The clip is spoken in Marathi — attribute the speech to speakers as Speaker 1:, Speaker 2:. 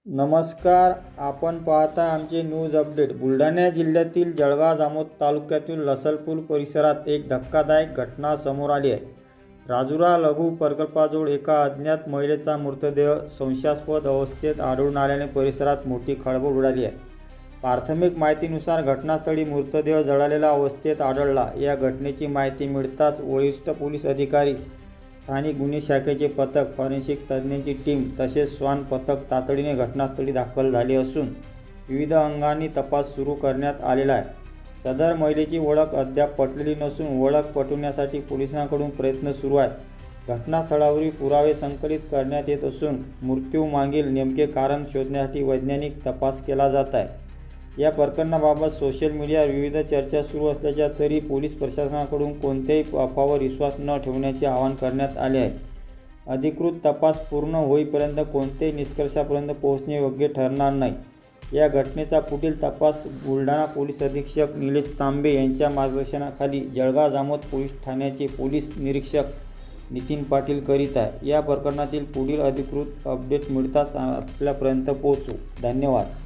Speaker 1: नमस्कार, आपण पाहता आमचे न्यूज अपडेट। बुलढाणा जिल्ह्यातील जळगाव जामोद तालुक्यातील लसलपूर परिसरात एक धक्कादायक घटना समोर आली आहे। राजुरा लघु प्रकल्पाजवळ एका अज्ञात महिलेचा मृतदेह संशयास्पद अवस्थेत आढळून आल्याने परिसरात मोठी खळबळ उडाली आहे। प्राथमिक माहितीनुसार घटनास्थळी मृतदेह जळालेल्या अवस्थेत आढळला। या घटनेची माहिती मिळताच वरिष्ठ पोलीस अधिकारी, स्थानिक गुन्हे शाखेचे पथक, फॉरेन्सिक तज्ज्ञांची टीम तसेच श्वान पथक तातडीने घटनास्थळी दाखल झाले असून विविध अंगांनी तपास सुरू करण्यात आलेला आहे। सदर महिलेची ओळख अद्याप पटलेली नसून ओळख पटवण्यासाठी पोलिसांकडून प्रयत्न सुरू आहेत। घटनास्थळावरील पुरावे संकलित करण्यात येत असून मृत्यूमागील नेमके कारण शोधण्यासाठी वैज्ञानिक तपास केला जात आहे। या प्रकरणाबाबत सोशल मीडियावर विविध चर्चा सुरू असल्याच्या तरी पोलीस प्रशासनाकडून कोणत्याही अफवावर विश्वास न ठेवण्याचे आवाहन करण्यात आले आहे। अधिकृत तपास पूर्ण होईपर्यंत कोणत्याही निष्कर्षापर्यंत पोहोचणे योग्य ठरणार नाही। या घटनेचा पुढील तपास बुलढाणा पोलीस अधीक्षक निलेश तांबे यांच्या मार्गदर्शनाखाली जळगाव जामोद पोलीस ठाण्याचे पोलीस निरीक्षक नितीन पाटील करीत आहे। या प्रकरणातील पुढील अधिकृत अपडेट मिळताच आपल्यापर्यंत पोहोचू। धन्यवाद।